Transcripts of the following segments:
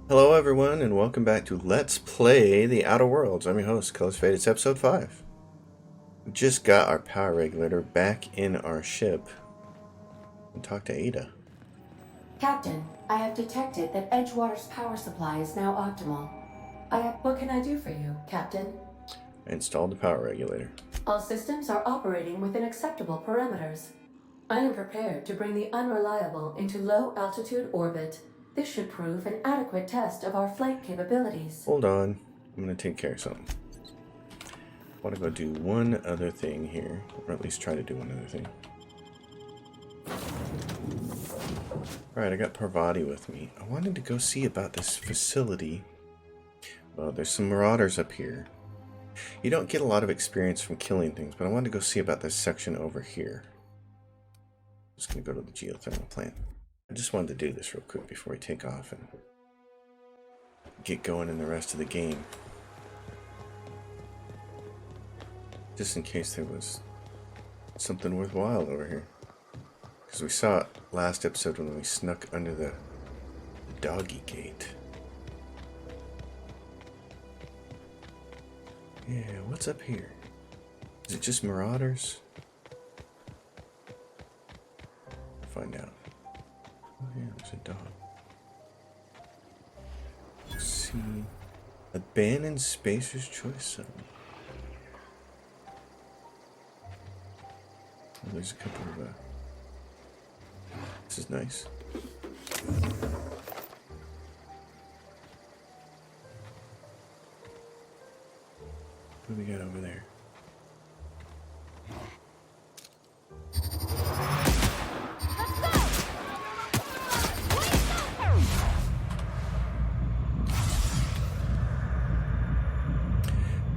Hello, everyone, and welcome back to Let's Play The Outer Worlds. I'm your host, Colors Fade. It's episode 5. We just got our power regulator back in our ship and talked to Ada. Captain, I have detected that Edgewater's power supply is now optimal. What can I do for you, Captain? I installed the power regulator. All systems are operating within acceptable parameters. I am prepared to bring the unreliable into low-altitude orbit. This should prove an adequate test of our flight capabilities. Hold on. I'm going to take care of something. I want to go do one other thing here, or at least try to do one other thing. Alright, I got Parvati with me. I wanted to go see about this facility. Well, there's some marauders up here. You don't get a lot of experience from killing things, but I wanted to go see about this section over here. I'm just going to go to the geothermal plant. I just wanted to do this real quick before we take off and get going in the rest of the game. Just in case there was something worthwhile over here. Because we saw it last episode when we snuck under the doggy gate. Yeah, what's up here? Is it just marauders? Find out. Oh yeah, there's a dog. Let's see. Abandoned Spacer's Choice Zone. Oh, there's a couple of this is nice. What do we got over there?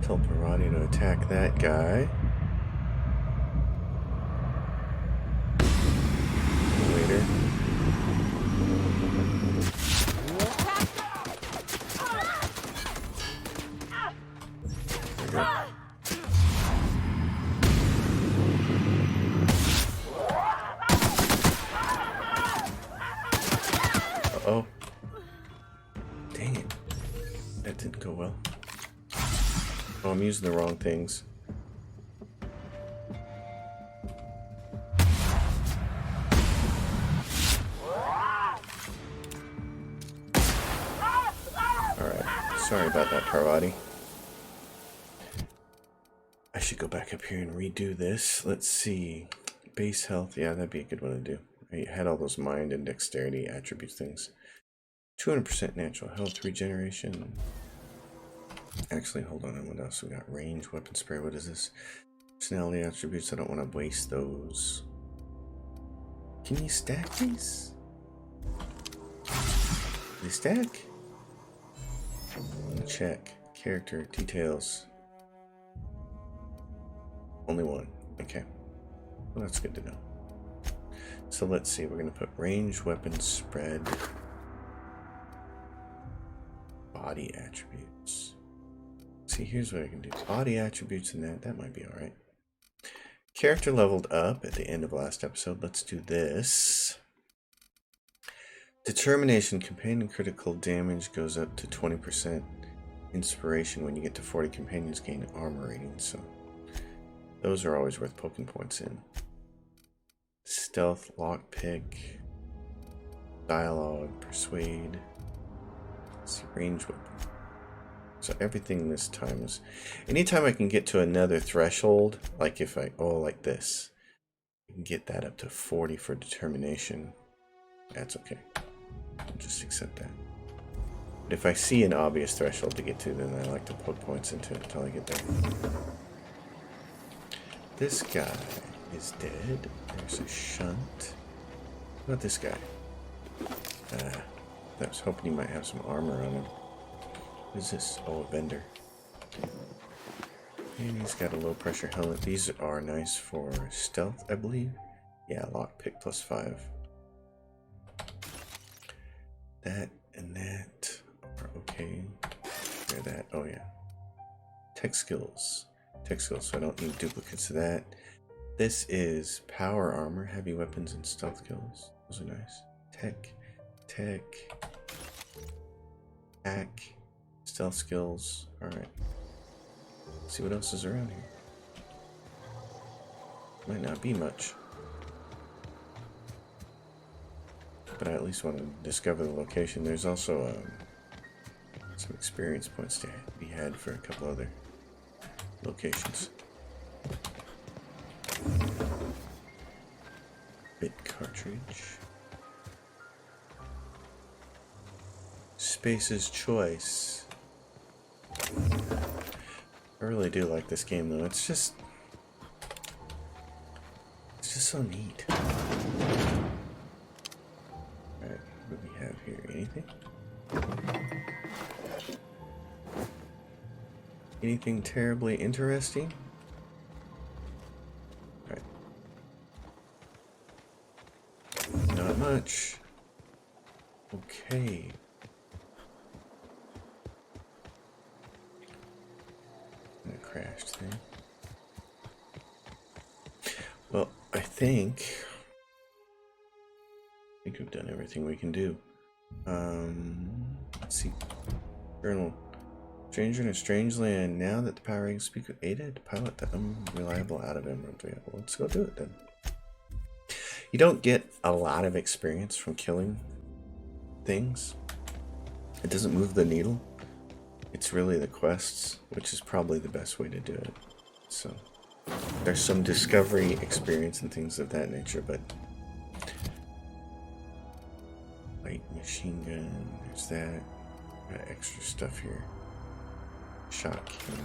Tell Parvati to attack that guy. Later. There we go. Uh-oh. Dang it. That didn't go well. Oh, I'm using the wrong things. Alright. Sorry about that, Parvati. I should go back up here and redo this. Let's see. Base health. Yeah, that'd be a good one to do. I had all those mind and dexterity attributes things. 200% natural health regeneration. Actually, hold on. What else we got? Range, weapon spray. What is this? Personality attributes. I don't want to waste those. Can you stack these? They stack? Check. Character details. Only one. Okay. Well, that's good to know. So let's see. We're going to put range, weapon spread, body attributes. See, here's what I can do. Body attributes and that might be alright. Character leveled up at the end of last episode. Let's do this. Determination, companion critical damage goes up to 20%. Inspiration, when you get to 40 companions, gain armor rating. So those are always worth poking points in. Stealth, lockpick, dialogue, persuade. Let's see, range weapon. So everything this time is... Anytime I can get to another threshold, like if I... Oh, like this. I can get that up to 40 for determination. That's okay. I'll just accept that. But if I see an obvious threshold to get to, then I like to poke points into it until I get there. This guy is dead. There's a shunt. What about this guy? I was hoping he might have some armor on him. What is this? Oh, a vendor. And he's got a low pressure helmet. These are nice for stealth, I believe. Yeah, lockpick plus 5. That and that are okay. There, that. Oh, yeah. Tech skills. Tech skills, so I don't need duplicates of that. This is power armor, heavy weapons, and stealth kills. Those are nice. Tech. Hack. Stealth skills. Alright. See what else is around here. Might not be much. But I at least want to discover the location. There's also some experience points to be had for a couple other locations. Bit cartridge. Space's Choice. I really do like this game though. It's just so neat. Alright, what do we have here? Anything? Anything terribly interesting? Alright. Not much. Okay. That crashed thing. Well, I think we've done everything we can do. Let's see. Journal. Stranger in a strange land. Now that the power can speak with Ada to pilot the unreliable out of Emerald Vale. Well, let's go do it then. You don't get a lot of experience from killing things. It doesn't move the needle. It's really the quests, which is probably the best way to do it. So there's some discovery experience and things of that nature, but light machine gun, there's that. Got extra stuff here. Shotgun.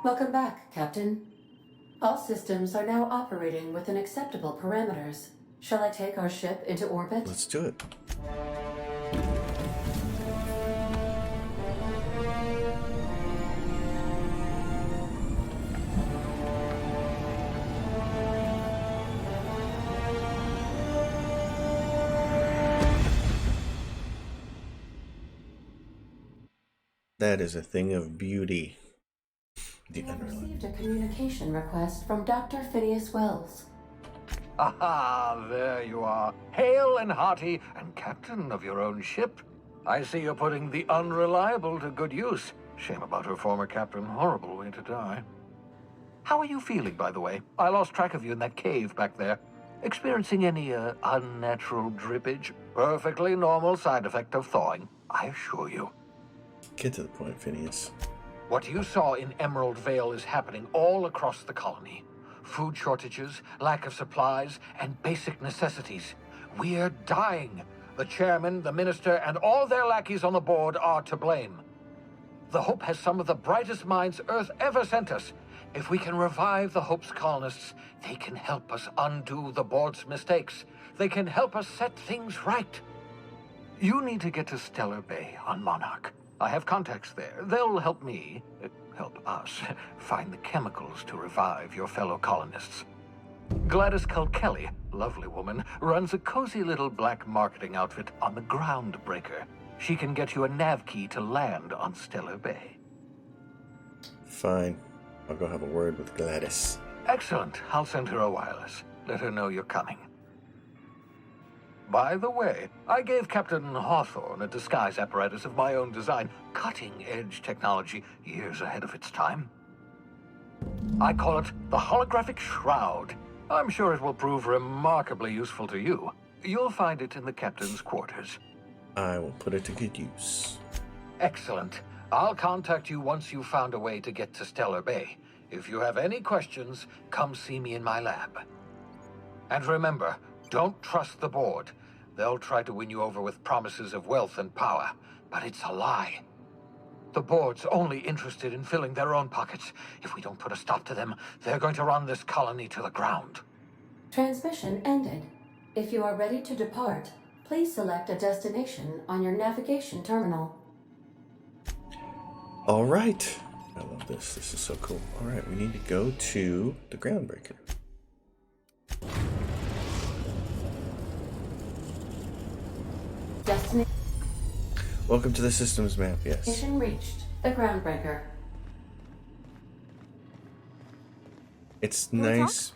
Welcome back, Captain. All systems are now operating within acceptable parameters. Shall I take our ship into orbit? Let's do it. That is a thing of beauty. We have received a communication request from Dr. Phineas Wells. Aha, there you are. Hale and hearty, and captain of your own ship. I see you're putting the unreliable to good use. Shame about her former captain. Horrible way to die. How are you feeling, by the way? I lost track of you in that cave back there. Experiencing any, unnatural drippage? Perfectly normal side effect of thawing, I assure you. Get to the point, Phineas. What you saw in Emerald Vale is happening all across the colony. Food shortages, lack of supplies, and basic necessities. We're dying. The chairman, the minister, and all their lackeys on the board are to blame. The Hope has some of the brightest minds Earth ever sent us. If we can revive the Hope's colonists, they can help us undo the board's mistakes. They can help us set things right. You need to get to Stellar Bay on Monarch. I have contacts there. They'll help me, help us, find the chemicals to revive your fellow colonists. Gladys Culkelly, lovely woman, runs a cozy little black marketing outfit on the Groundbreaker. She can get you a nav key to land on Stellar Bay. Fine. I'll go have a word with Gladys. Excellent. I'll send her a wireless. Let her know you're coming. By the way, I gave Captain Hawthorne a disguise apparatus of my own design, cutting-edge technology years ahead of its time. I call it the Holographic Shroud. I'm sure it will prove remarkably useful to you. You'll find it in the captain's quarters. I will put it to good use. Excellent. I'll contact you once you've found a way to get to Stellar Bay. If you have any questions, come see me in my lab. And remember, don't trust the board. They'll try to win you over with promises of wealth and power, but it's a lie. The board's only interested in filling their own pockets. If we don't put a stop to them, they're going to run this colony to the ground. Transmission ended. If you are ready to depart, please select a destination on your navigation terminal. All right. I love this. This is so cool. All right, we need to go to the Groundbreaker. Destination Welcome to the systems map, yes. reached. The Groundbreaker. It's nice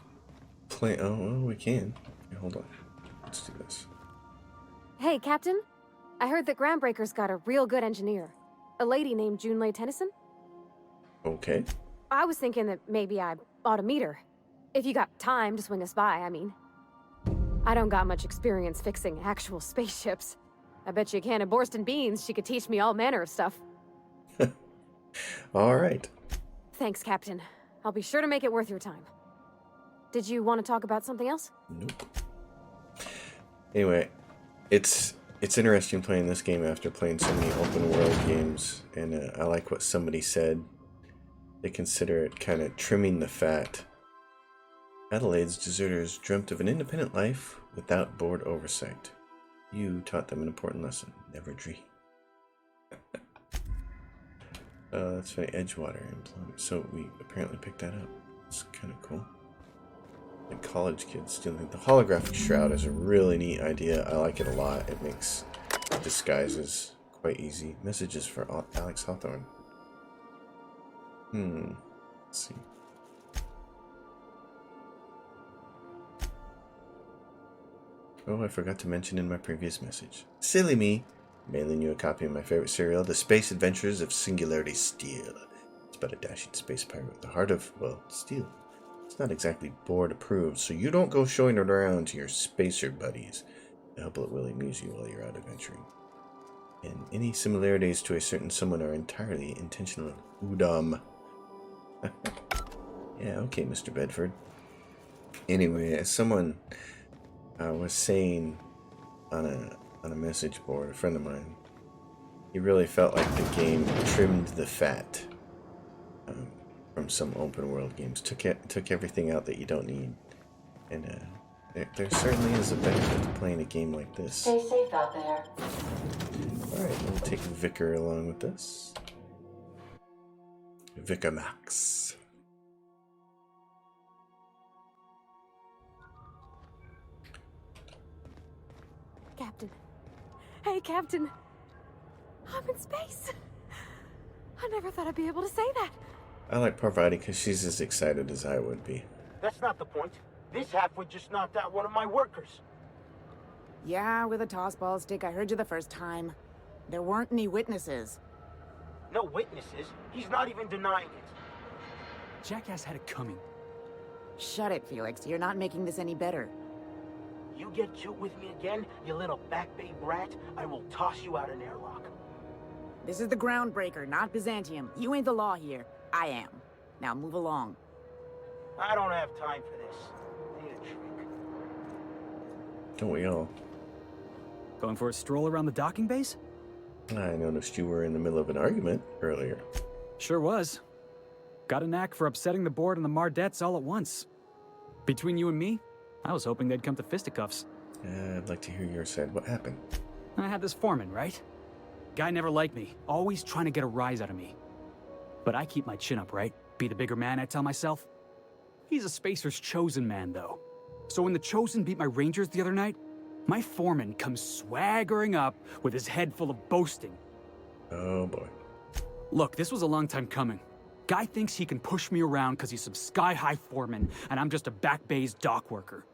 claim. Oh, well, we can. Okay, hold on. Let's do this. Hey, Captain. I heard that Groundbreaker's got a real good engineer. A lady named Junlei Tennyson. Okay. I was thinking that maybe I ought to meet her. If you got time to swing us by, I mean. I don't got much experience fixing actual spaceships. I bet you a can of Borston beans she could teach me all manner of stuff. All right. Thanks, Captain. I'll be sure to make it worth your time. Did you want to talk about something else? Nope. Anyway, it's interesting playing this game after playing so many open world games, and I like what somebody said. They consider it kind of trimming the fat. Adelaide's deserters dreamt of an independent life without board oversight. You taught them an important lesson. Never dream. That's funny. Edgewater employment. So we apparently picked that up. It's kind of cool. Like college kids stealing. The holographic shroud is a really neat idea. I like it a lot. It makes disguises quite easy. Messages for Alex Hawthorne. Let's see. Oh, I forgot to mention in my previous message. Silly me. Mailing you a copy of my favorite serial, The Space Adventures of Singularity Steel. It's about a dashing space pirate with the heart of, well, steel. It's not exactly board approved, so you don't go showing it around to your spacer buddies. I hope it will amuse you while you're out adventuring. And any similarities to a certain someone are entirely intentional. Udam. Yeah, okay, Mr. Bedford. Anyway, as someone was saying on a message board, a friend of mine, he really felt like the game trimmed the fat from some open world games. Took everything out that you don't need, and there certainly is a benefit to playing a game like this. Stay safe out there. All right, we'll take Vicar along with this. Vicar Max. Captain. Hey, Captain. I'm in space. I never thought I'd be able to say that. I like Parvati because she's as excited as I would be. That's not the point. This halfwit just knocked out one of my workers. Yeah, with a tossball stick, I heard you the first time. There weren't any witnesses. No witnesses. He's not even denying it. Jackass had it coming. Shut it, Felix. You're not making this any better. You get cute with me again, you little Back Bay brat, I will toss you out an airlock. This is the Groundbreaker, not Byzantium. You ain't the law here. I am. Now move along. I don't have time for this. I need a drink. Don't we all? Going for a stroll around the docking base? I noticed you were in the middle of an argument earlier. Sure was. Got a knack for upsetting the board and the Mardettes all at once. Between you and me, I was hoping they'd come to fisticuffs. I'd like to hear your side. What happened? I had this foreman, right? Guy never liked me, always trying to get a rise out of me. But I keep my chin up, right? Be the bigger man, I tell myself. He's a Spacer's chosen man, though. So when the Chosen beat my Rangers the other night, my foreman comes swaggering up with his head full of boasting. Oh boy. Look, this was a long time coming. Guy thinks he can push me around because he's some sky-high foreman, and I'm just a Back Bay's dock worker.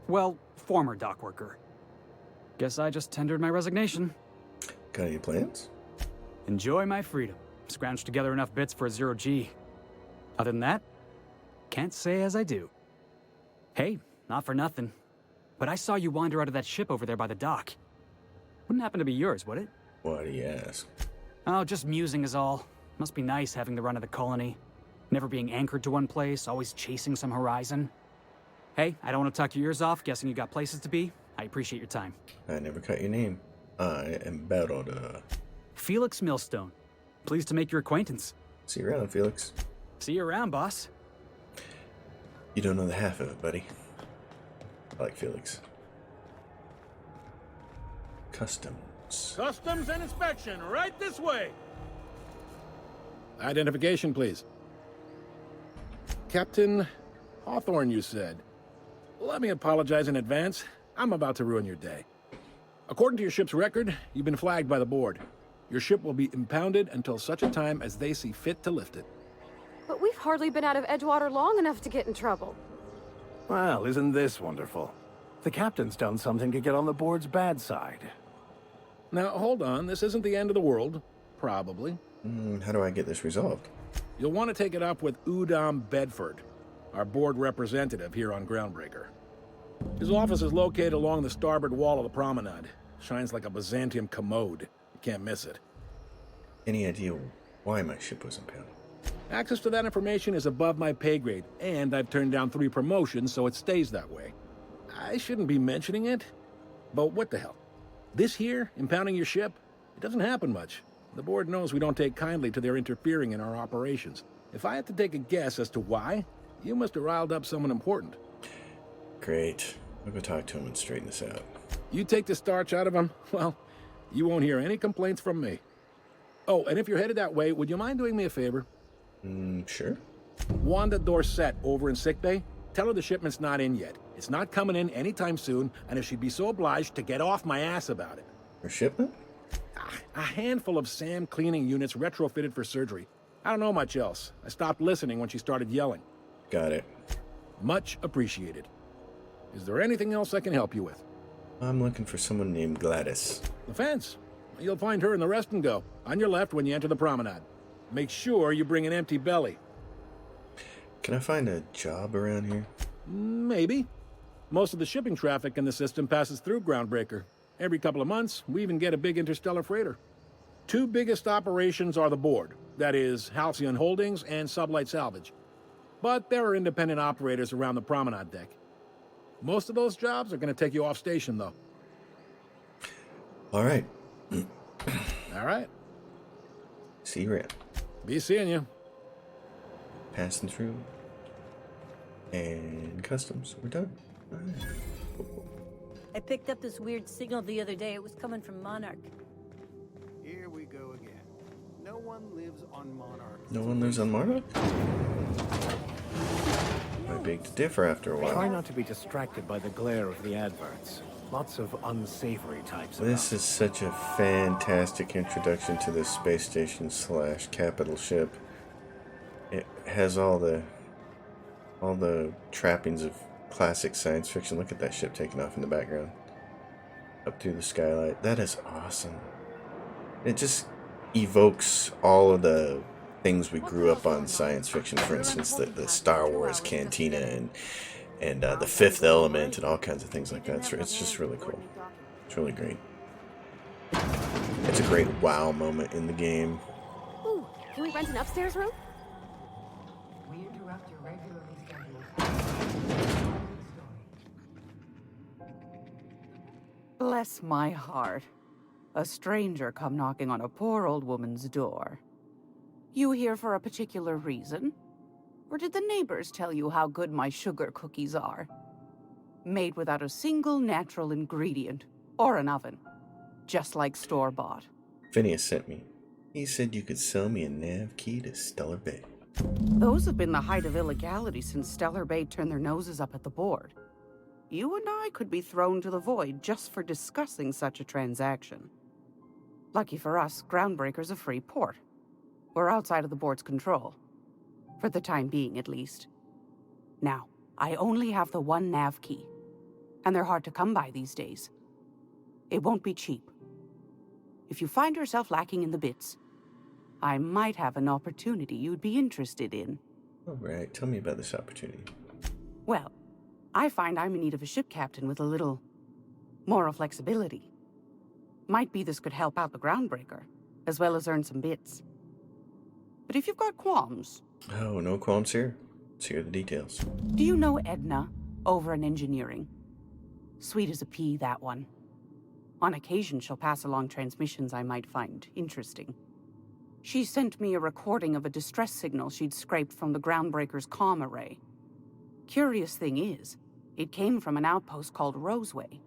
Well, former dock worker. Guess I just tendered my resignation. Got any plans? Enjoy my freedom. Scrounged together enough bits for a 0G. Other than that, can't say as I do. Hey, not for nothing, but I saw you wander out of that ship over there by the dock. Wouldn't happen to be yours, would it? Why do you ask? Oh, just musing is all. Must be nice having the run of the colony. Never being anchored to one place, always chasing some horizon. Hey, I don't want to talk your ears off, guessing you got places to be. I appreciate your time. I never cut your name. I am Baroda. Felix Millstone. Pleased to make your acquaintance. See you around, Felix. See you around, boss. You don't know the half of it, buddy. I like Felix. Customs. Customs and inspection, right this way. Identification, please. Captain Hawthorne, you said. Let me apologize in advance. I'm about to ruin your day. According to your ship's record, you've been flagged by the board. Your ship will be impounded until such a time as they see fit to lift it. But we've hardly been out of Edgewater long enough to get in trouble. Well, isn't this wonderful? The captain's done something to get on the board's bad side. Now, hold on. This isn't the end of the world. Probably. How do I get this resolved? You'll want to take it up with Udom Bedford, our board representative here on Groundbreaker. His office is located along the starboard wall of the promenade. Shines like a Byzantium commode. You can't miss it. Any idea why my ship was impounded? Access to that information is above my pay grade, and I've turned down 3 promotions, so it stays that way. I shouldn't be mentioning it, but what the hell? This here, impounding your ship, it doesn't happen much. The board knows we don't take kindly to their interfering in our operations. If I had to take a guess as to why, you must have riled up someone important. Great. I'll go talk to him and straighten this out. You take the starch out of him, well, you won't hear any complaints from me. Oh, and if you're headed that way, would you mind doing me a favor? Sure. Wanda Dorset over in sickbay, tell her the shipment's not in yet. It's not coming in anytime soon, and if she'd be so obliged to get off my ass about it. Her shipment? A handful of SAM cleaning units retrofitted for surgery. I don't know much else. I stopped listening when she started yelling. Got it. Much appreciated. Is there anything else I can help you with? I'm looking for someone named Gladys. The fence. You'll find her in the rest and go, on your left when you enter the promenade. Make sure you bring an empty belly. Can I find a job around here? Maybe. Most of the shipping traffic in the system passes through Groundbreaker. Every couple of months, we even get a big interstellar freighter. 2 biggest operations are the board. That is, Halcyon Holdings and Sublight Salvage. But there are independent operators around the promenade deck. Most of those jobs are going to take you off station, though. All right. All right. See you around. Be seeing you. Passing through. And customs. We're done. All right. I picked up this weird signal the other day. It was coming from Monarch. Here we go again. No one lives on Monarch. No one lives on Monarch? I beg to differ after a Try while. not to be distracted by the glare of the adverts. Lots of unsavory types. This is such a fantastic introduction to this space station / capital ship. It has all the trappings of classic science fiction. Look at that ship taking off in the background. Up through the skylight. That is awesome. It just evokes all of the things we grew up on science fiction. For instance, the Star Wars cantina and the Fifth Element and all kinds of things like that. It's just really cool. It's really great. It's a great wow moment in the game. Ooh, can we rent an upstairs room? We interrupt your regularly scheduled. Bless my heart. A stranger come knocking on a poor old woman's door. You here for a particular reason? Or did the neighbors tell you how good my sugar cookies are? Made without a single natural ingredient, or an oven. Just like store-bought. Phineas sent me. He said you could sell me a nav key to Stellar Bay. Those have been the height of illegality since Stellar Bay turned their noses up at the board. You and I could be thrown to the void just for discussing such a transaction. Lucky for us, Groundbreaker's a free port. We're outside of the board's control. For the time being, at least. Now, I only have the 1 nav key. And they're hard to come by these days. It won't be cheap. If you find yourself lacking in the bits, I might have an opportunity you'd be interested in. All right, tell me about this opportunity. Well, I find I'm in need of a ship captain with a little moral flexibility. Might be this could help out the Groundbreaker, as well as earn some bits. But if you've got qualms... Oh, no qualms here. Let's hear the details. Do you know Edna, over in engineering? Sweet as a pea, that one. On occasion, she'll pass along transmissions I might find interesting. She sent me a recording of a distress signal she'd scraped from the Groundbreaker's comm array. Curious thing is, it came from an outpost called Roseway.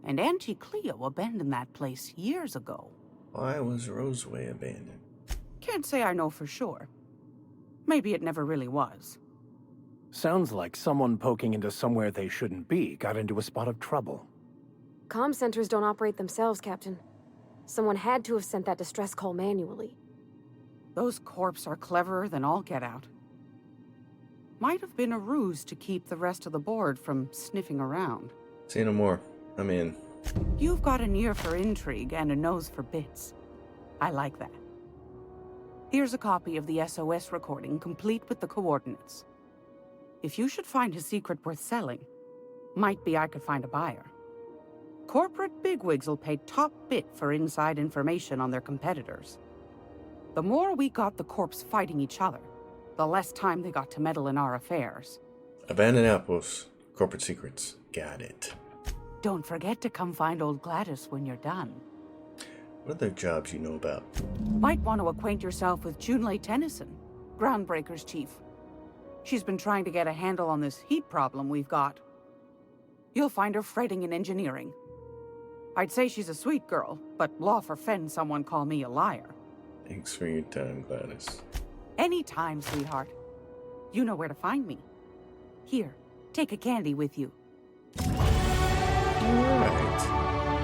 And Auntie Cleo abandoned that place years ago. Why was Roseway abandoned? Can't say I know for sure. Maybe it never really was. Sounds like someone poking into somewhere they shouldn't be got into a spot of trouble. Comm centers don't operate themselves, Captain. Someone had to have sent that distress call manually. Those corps are cleverer than all get out. Might have been a ruse to keep the rest of the board from sniffing around. Say no more. I'm in. You've got an ear for intrigue and a nose for bits. I like that. Here's a copy of the SOS recording, complete with the coordinates. If you should find a secret worth selling, might be I could find a buyer. Corporate bigwigs will pay top bit for inside information on their competitors. The more we got the corps fighting each other, the less time they got to meddle in our affairs. Abandoned outposts. Corporate secrets. Got it. Don't forget to come find old Gladys when you're done. What other jobs you know about? Might want to acquaint yourself with Junlei Tennyson, Groundbreaker's chief. She's been trying to get a handle on this heat problem we've got. You'll find her fretting in engineering. I'd say she's a sweet girl, but law forfend someone call me a liar. Thanks for your time, Gladys. Anytime, sweetheart. You know where to find me. Here, take a candy with you. Alright.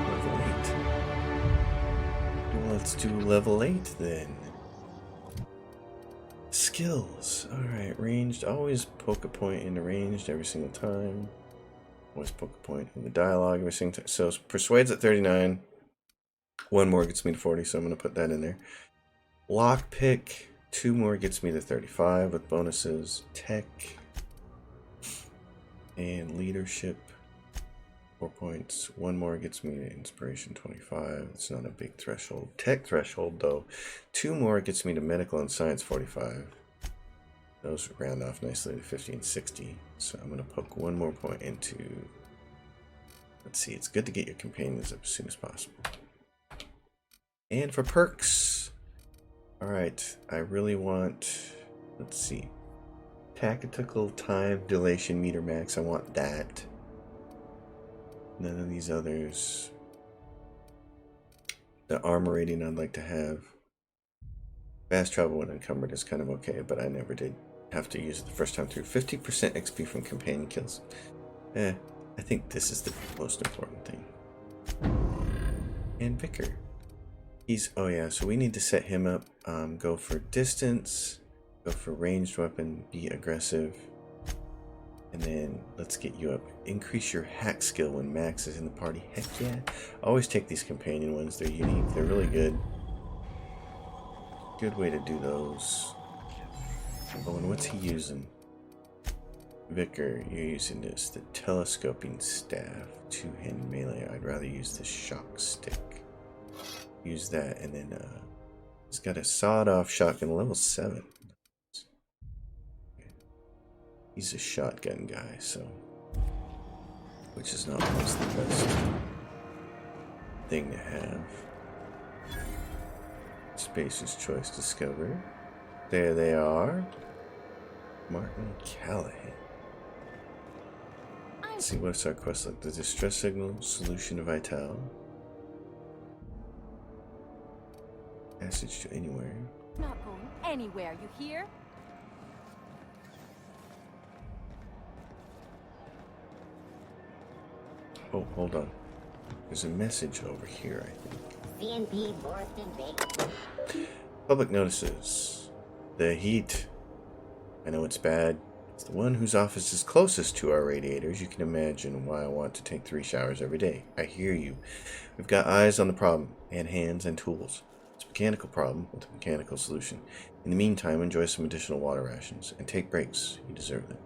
Level 8. Well, let's do level 8 then. Skills. Alright, ranged. Always poke a point into ranged every single time. Always poke a point in the dialogue every single time. So persuades at 39. One more gets me to 40, so I'm going to put that in there. Lockpick. 2 more gets me to 35 with bonuses. Tech. And leadership. 4 points. 1 more gets me to inspiration 25. It's not a big threshold. Tech threshold though. 2 more gets me to medical and science 45. Those round off nicely to 50 and 60. So I'm going to poke 1 more point into... Let's see, it's good to get your companions up as soon as possible. And for perks... Alright, I really want... Let's see. Tactical time dilation meter max, I want that. None of these others. The armor rating I'd like to have. Fast travel when encumbered is kind of okay, but I never did have to use it the first time through. 50% XP from companion kills. I think this is the most important thing. And Vicar. He's, oh yeah, so we need to set him up. Go for distance, go for ranged weapon, be aggressive. And then let's get you up. Increase your hack skill when Max is in the party. Heck yeah. Always take these companion ones. They're unique. They're really good. Good way to do those. Oh, and what's he using? Vicar, you're using this. The telescoping staff. 2-handed melee. I'd rather use the shock stick. Use that. And then he's got a sawed-off shotgun. Level 7. He's a shotgun guy, so... Which is not always the best thing to have. Spacer's Choice discovered. There they are. Martin Callahan. Let's see, what's our quest like? The distress signal, solution of Vital. Passage to anywhere. Not going anywhere, you hear? Oh, hold on. There's a message over here, I think. CNP Borston Baker. Public notices. The heat. I know it's bad. It's the one whose office is closest to our radiators. You can imagine why I want to take 3 showers every day. I hear you. We've got eyes on the problem, and hands and tools. It's a mechanical problem with a mechanical solution. In the meantime, enjoy some additional water rations, and take breaks. You deserve them.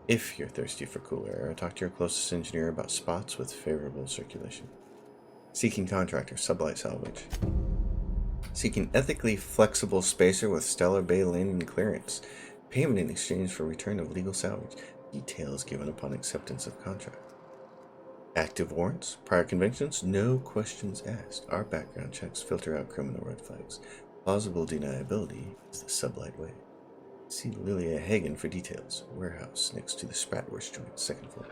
If you're thirsty for cool air, talk to your closest engineer about spots with favorable circulation. Seeking contractor, sublight salvage. Seeking ethically flexible spacer with Stellar Bay landing clearance. Payment in exchange for return of legal salvage. Details given upon acceptance of contract. Active warrants, prior convictions, no questions asked. Our background checks filter out criminal red flags. Plausible deniability is the sublight way. See Lilia Hagen for details. Warehouse next to the Spratwurst joint, 2nd floor.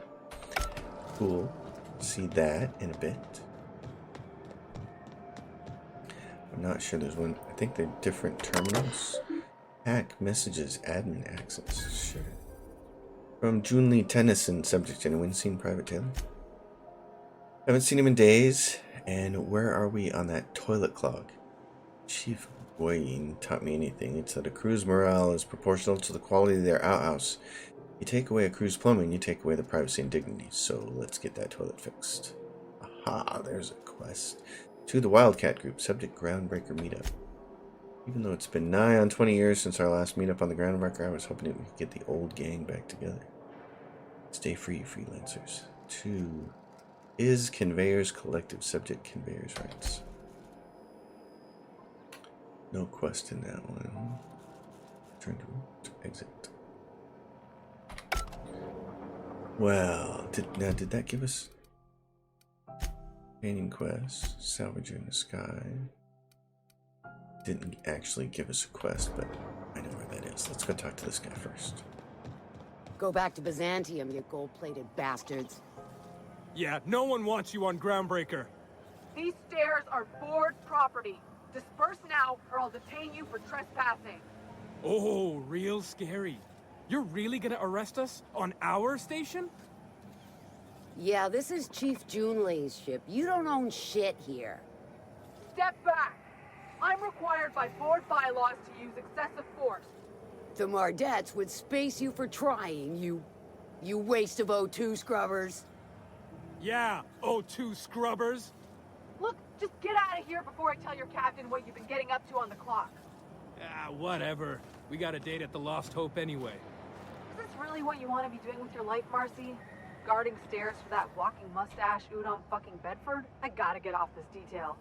Cool. See that in a bit. I'm not sure there's one. I think they're different terminals. Hack messages, admin access. Sure. From Junlei Tennyson, subject genuine, seen Private Taylor. Haven't seen him in days. And where are we on that toilet clog? Chief Wayne taught me anything, it's that a crew's morale is proportional to the quality of their outhouse. You take away a crew's plumbing, you take away the privacy and dignity. So let's get that toilet fixed. Aha, there's a quest. To the Wildcat Group, subject Groundbreaker meetup. Even though it's been nigh on 20 years since our last meetup on the Groundbreaker, I was hoping that we could get the old gang back together. Stay free, freelancers. 2 is Conveyors Collective, subject Conveyors Rights. No quest in that one. Turn to exit. Well, did that give us painting quest? Salvager in the Sky. Didn't actually give us a quest, but I know where that is. Let's go talk to this guy first. Go back to Byzantium, you gold-plated bastards. Yeah, no one wants you on Groundbreaker. These stairs are board property. Disperse now, or I'll detain you for trespassing. Oh, real scary. You're really gonna arrest us on our station? Yeah, this is Chief Junlei's ship. You don't own shit here. Step back. I'm required by board bylaws to use excessive force. The Mardettes would space you for trying, you waste of O2 scrubbers. Yeah, O2 scrubbers. Look, just get out of here before I tell your captain what you've been getting up to on the clock. Ah, whatever. We got a date at the Lost Hope anyway. Is this really what you want to be doing with your life, Marcy? Guarding stairs for that walking mustache Udon fucking Bedford? I gotta get off this detail.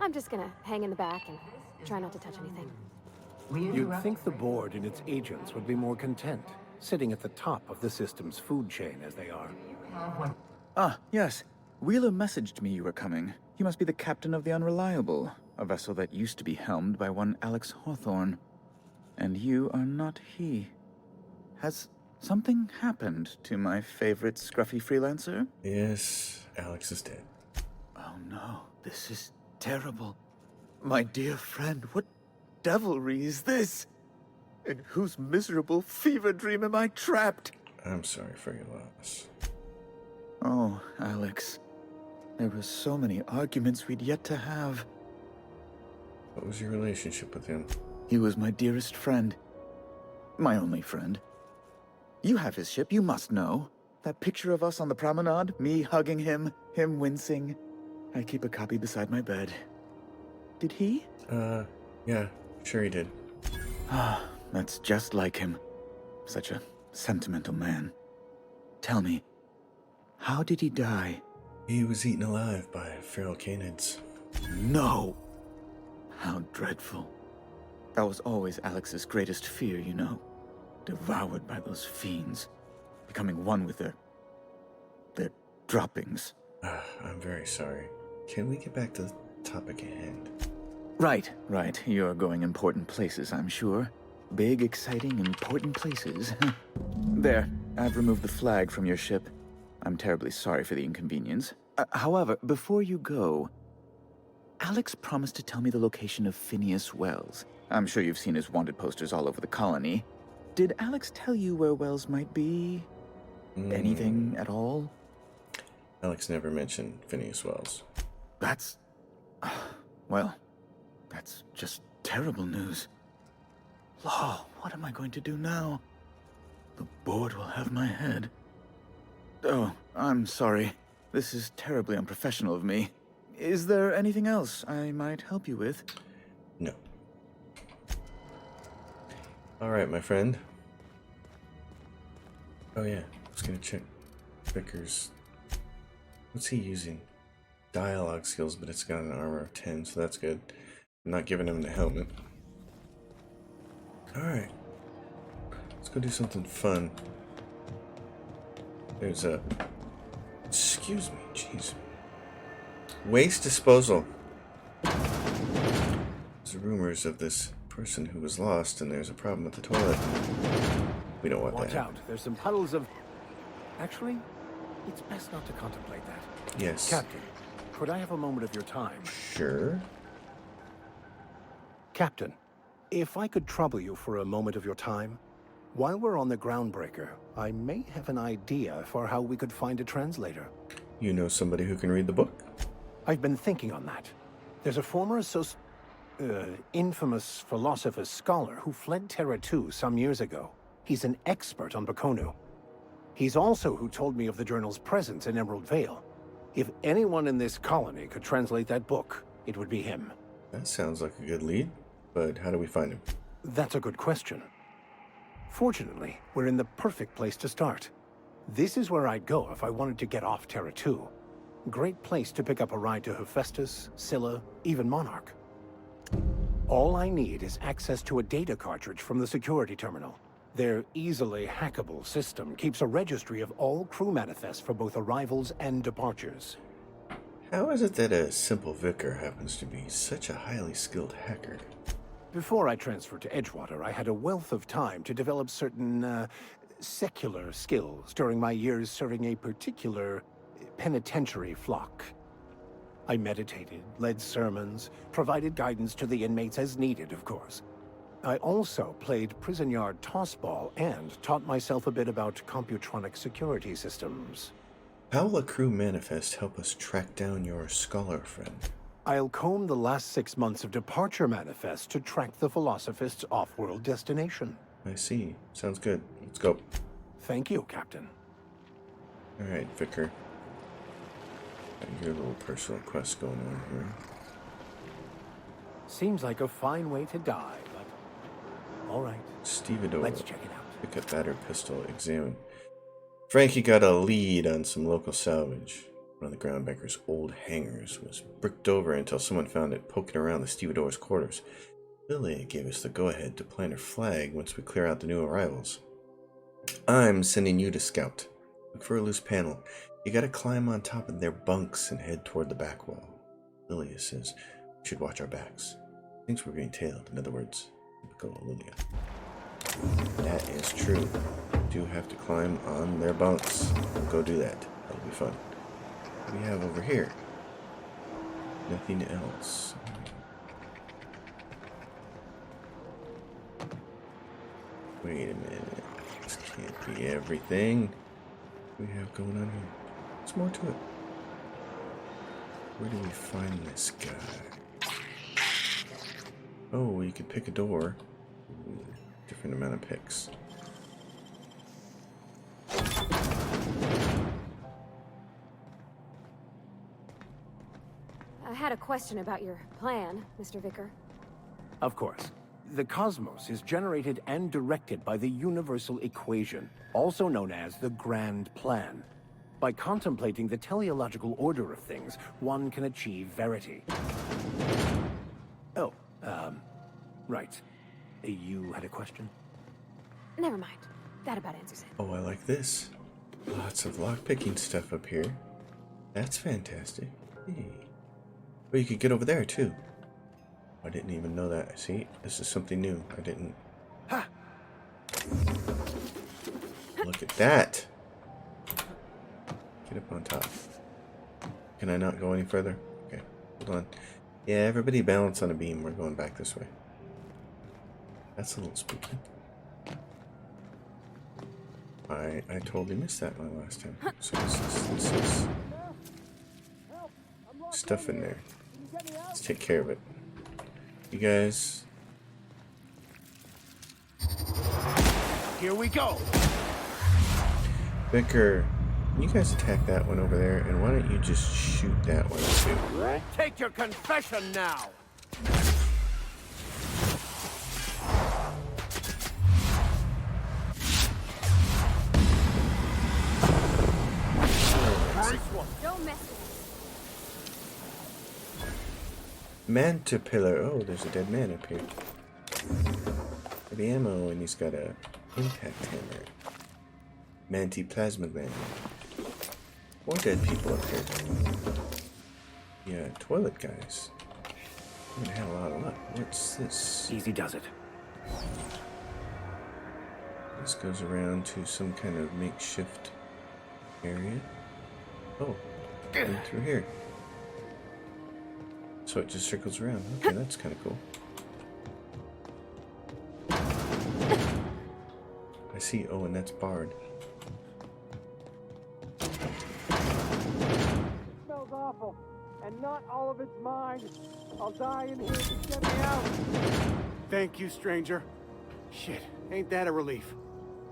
I'm just gonna hang in the back and try not to touch anything. You'd think the board and its agents would be more content, sitting at the top of the system's food chain as they are. Ah, yes. Wheeler messaged me you were coming. He must be the captain of the Unreliable, a vessel that used to be helmed by one Alex Hawthorne. And you are not he. Has something happened to my favorite scruffy freelancer? Yes, Alex is dead. Oh no, this is terrible. My dear friend, what devilry is this? In whose miserable fever dream am I trapped? I'm sorry for your loss. Oh, Alex. There were so many arguments we'd yet to have. What was your relationship with him? He was my dearest friend. My only friend. You have his ship, you must know. That picture of us on the promenade, me hugging him, him wincing. I keep a copy beside my bed. Did he? Yeah, sure he did. Ah, that's just like him. Such a sentimental man. Tell me, how did he die? He was eaten alive by feral canids. No! How dreadful. That was always Alex's greatest fear, you know. Devoured by those fiends. Becoming one with their droppings. I'm very sorry. Can we get back to the topic at hand? Right. You're going important places, I'm sure. Big, exciting, important places. There, I've removed the flag from your ship. I'm terribly sorry for the inconvenience. However, before you go, Alex promised to tell me the location of Phineas Wells. I'm sure you've seen his wanted posters all over the colony. Did Alex tell you where Wells might be? Anything at all? Alex never mentioned Phineas Wells. That's... well, that's just terrible news. Law, what am I going to do now? The board will have my head. Oh, I'm sorry. This is terribly unprofessional of me. Is there anything else I might help you with? No. Alright, my friend. Oh yeah, I was gonna check Vickers. What's he using? Dialogue skills, but it's got an armor of 10, so that's good. I'm not giving him the helmet. Alright. Let's go do something fun. There's a... Excuse me, jeez. Waste disposal. There's rumors of this person who was lost, and there's a problem with the toilet. We don't want that. Watch out, there's some puddles of... Actually, it's best not to contemplate that. Yes. Captain, could I have a moment of your time? Sure. Captain, if I could trouble you for a moment of your time, while we're on the Groundbreaker, I may have an idea for how we could find a translator. You know somebody who can read the book? I've been thinking on that. There's a former infamous philosopher's scholar who fled Terra 2 some years ago. He's an expert on Bakonu. He's also who told me of the journal's presence in Emerald Vale. If anyone in this colony could translate that book, it would be him. That sounds like a good lead, but how do we find him? That's a good question. Fortunately, we're in the perfect place to start. This is where I'd go if I wanted to get off Terra 2. Great place to pick up a ride to Hephaestus, Scylla, even Monarch. All I need is access to a data cartridge from the security terminal. Their easily hackable system keeps a registry of all crew manifests for both arrivals and departures. How is it that a simple vicar happens to be such a highly skilled hacker? Before I transferred to Edgewater, I had a wealth of time to develop certain, secular skills during my years serving a particular penitentiary flock. I meditated, led sermons, provided guidance to the inmates as needed, of course. I also played prison yard tossball and taught myself a bit about computronic security systems. How will a crew manifest help us track down your scholar friend? I'll comb the last 6 months of departure manifests to track the Philosophist's off-world destination. I see. Sounds good. Let's go. Thank you, Captain. Alright, Vicar. Got your little personal quest going on here. Seems like a fine way to die, but... Alright. Stevedore. Let's check it out. Pick up battered pistol. Examine. Frankie got a lead on some local salvage. One of the Groundbreaker's old hangars was bricked over until someone found it poking around the Stevedore's quarters. Lily gave us the go-ahead to plant her flag once we clear out the new arrivals. I'm sending you to scout. Look for a loose panel. You gotta climb on top of their bunks and head toward the back wall. Lilia says we should watch our backs. Thinks we're being tailed. In other words, typical Lilia. That is true. We do have to climb on their bunks. We'll go do that. That'll be fun. What do we have over here? Nothing else. Wait a minute. This can't be everything. What do we have going on here? There's more to it. Where do we find this guy? Oh, you could pick a door. Ooh, different amount of picks. I had a question about your plan, Mr. Vicar. Of course. The cosmos is generated and directed by the universal equation, also known as the Grand Plan. By contemplating the teleological order of things, one can achieve verity. Oh, right. You had a question? Never mind. That about answers it. Oh, I like this. Lots of lockpicking stuff up here. That's fantastic. Hey. Oh, you could get over there, too. I didn't even know that. See, this is something new. I didn't... Ha! Look at that! Get up on top. Can I not go any further? Okay, hold on. Yeah, everybody balance on a beam. We're going back this way. That's a little spooky. I totally missed that my last time. So this is stuff in there. Let's take care of it. You guys. Here we go. Vicar, can you guys attack that one over there? And why don't you just shoot that one too? Take your confession now. Don't mess with Manta pillar. Oh, there's a dead man up here. Heavy ammo, and he's got a impact hammer. Manti plasma man. More dead people up here. Yeah, toilet guys. I'm gonna have a lot of luck. What's this? Easy does it. This goes around to some kind of makeshift area. Oh, in through here. So it just circles around. Okay, that's kind of cool. I see. Oh, and that's barred. Smells awful. and not all of it's mine. I'll die in here. Just get me out. Thank you, stranger. Shit, ain't that a relief?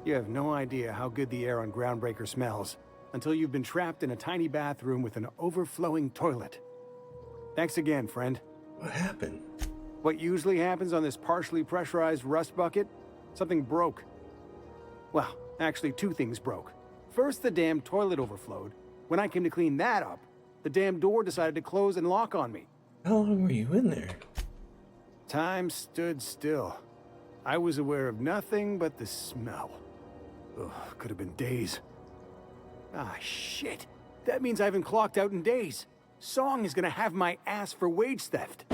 You have no idea how good the air on Groundbreaker smells until you've been trapped in a tiny bathroom with an overflowing toilet. Thanks again, friend. What happened? What usually happens on this partially pressurized rust bucket? Something broke. Well, actually 2 things broke. First, the damn toilet overflowed. When I came to clean that up, the damn door decided to close and lock on me. How long were you in there? Time stood still. I was aware of nothing but the smell. Ugh, could have been days. Ah, shit. That means I haven't clocked out in days. Song is gonna have my ass for wage theft.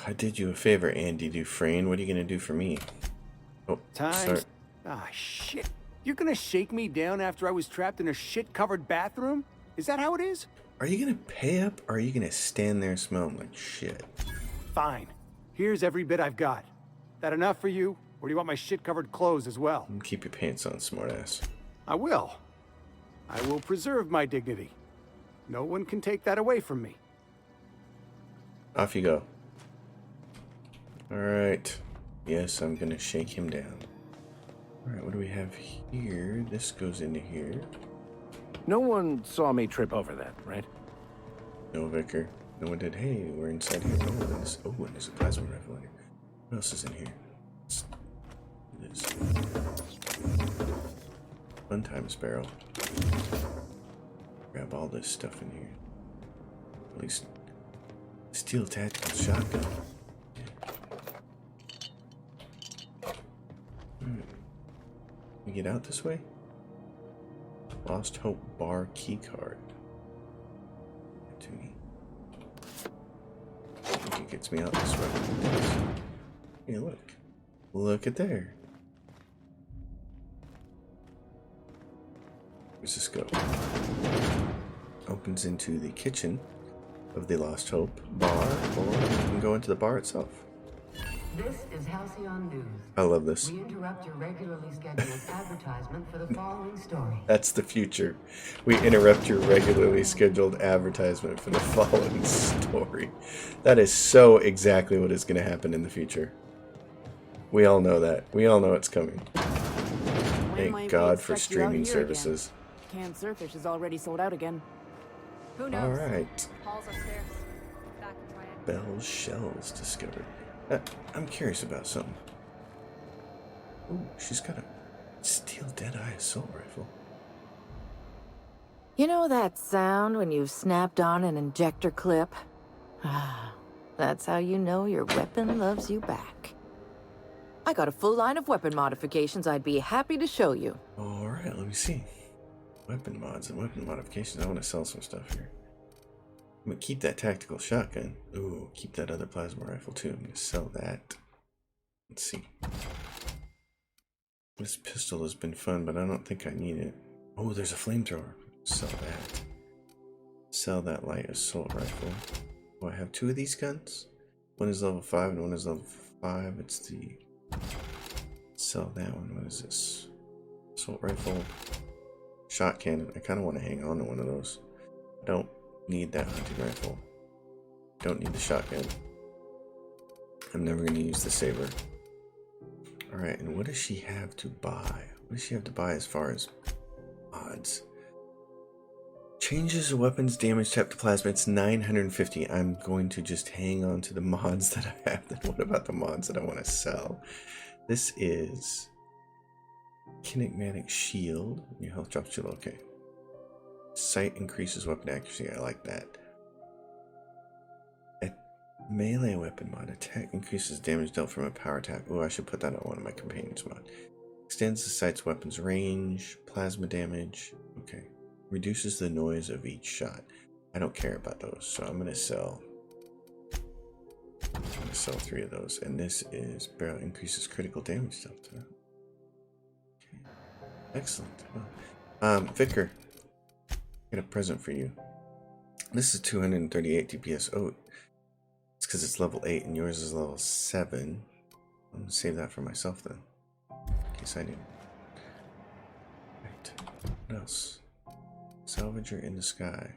I did you a favor, Andy Dufresne. What are you gonna do for me? Oh, sorry. Ah, shit. You're gonna shake me down after I was trapped in a shit-covered bathroom? Is that how it is? Are you gonna pay up, or are you gonna stand there smelling like shit? Fine. Here's every bit I've got. That enough for you? Or do you want my shit-covered clothes as well? Keep your pants on, smartass. I will. I will preserve my dignity. No one can take that away from me. Off you go. Alright. Yes, I'm gonna shake him down. Alright, what do we have here? This goes into here. No one saw me trip over that, right? No, Vicar. No one did. Hey, we're inside here. Oh, and there's a plasma rifle in here. What else is in here? This. Fun time sparrow. Grab all this stuff in here. At least steel tactical shotgun. Can we get out this way? Lost Hope bar key card. I think it gets me out this way. Hey, look. Look at there. Where's this go? Opens into the kitchen of the Lost Hope bar, or you can go into the bar itself. This is Halcyon News. I love this. We interrupt your regularly scheduled advertisement for the following story. That's the future. We interrupt your regularly scheduled advertisement for the following story. That is so exactly what is going to happen in the future. We all know that. We all know it's coming. Thank God for streaming services. Canned Surfish is already sold out again. Who knows? All right. Paul's upstairs. Back and try it. Bell's shells discovered. I'm curious about something. Ooh, she's got a steel Deadeye assault rifle. You know that sound when you've snapped on an injector clip? Ah, that's how you know your weapon loves you back. I got a full line of weapon modifications I'd be happy to show you. Alright, let me see. Weapon mods and weapon modifications. I want to sell some stuff here. I'm gonna keep that tactical shotgun. Ooh, keep that other plasma rifle too. I'm gonna sell that. Let's see. This pistol has been fun, but I don't think I need it. Oh, there's a flamethrower. Sell that. Sell that light assault rifle. Oh, I have 2 of these guns. One is level 5 and one is level 5. It's the... Sell that one. What is this? Assault rifle. Shot cannon. I kind of want to hang on to one of those. I don't need that hunting rifle. Don't need the shotgun. I'm never going to use the saber. Alright, and what does she have to buy? What does she have to buy as far as mods? Changes the weapon's damage type to plasma. It's 950. I'm going to just hang on to the mods that I have. Then what about the mods that I want to sell? This is Kinematic Shield. Your health drops to low. Okay. Sight increases weapon accuracy. I like that. A melee weapon mod. Attack increases damage dealt from a power attack. Oh, I should put that on one of my companions mod. Extends the sight's weapon's range. Plasma damage. Okay. Reduces the noise of each shot. I don't care about those, so I'm going to sell 3 of those. And this is barrel increases critical damage dealt to. Okay. Excellent. Vicar. Got a present for you. This is 238 DPS. Oh, it's because it's level 8 and yours is level 7. I'm gonna save that for myself then, in case I do. Right. What else? Salvager in the sky.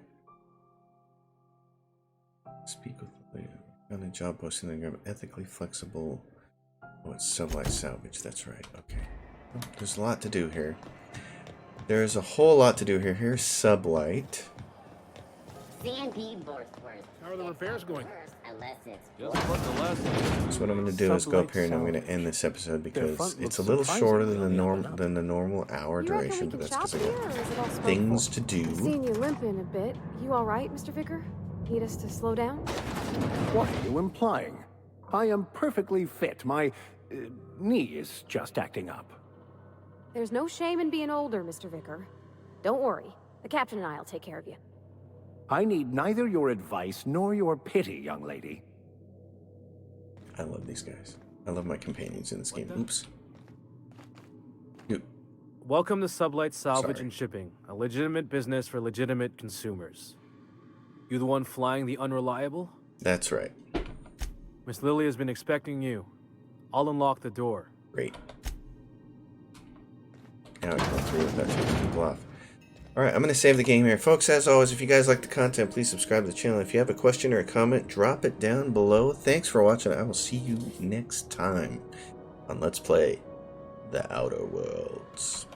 Speak with the on a job posting and grab ethically flexible. Oh, it's sublight salvage. That's right. Okay. Oh, there's a lot to do here. There's a whole lot to do here. Here's sublight. Sandy Borthworth. How are the repairs going? Unless it's So what I'm going to do is go up here and I'm going to end this episode because it's a little shorter than the normal hour duration, but that's because I got things to do. Seeing you limping a bit. You all right, Mr. Vicar? Need us to slow down? What are you implying? I am perfectly fit. My knee is just acting up. There's no shame in being older, Mr. Vicar. Don't worry. The captain and I'll take care of you. I need neither your advice nor your pity, young lady. I love these guys. I love my companions in this game. Oops. Dude. Welcome to Sublight Salvage and Shipping, a legitimate business for legitimate consumers. You the one flying the Unreliable? That's right. Miss Lily has been expecting you. I'll unlock the door. Great. Now I can go through without taking people off. Alright, I'm going to save the game here. Folks, as always, if you guys like the content, please subscribe to the channel. If you have a question or a comment, drop it down below. Thanks for watching. I will see you next time on Let's Play The Outer Worlds.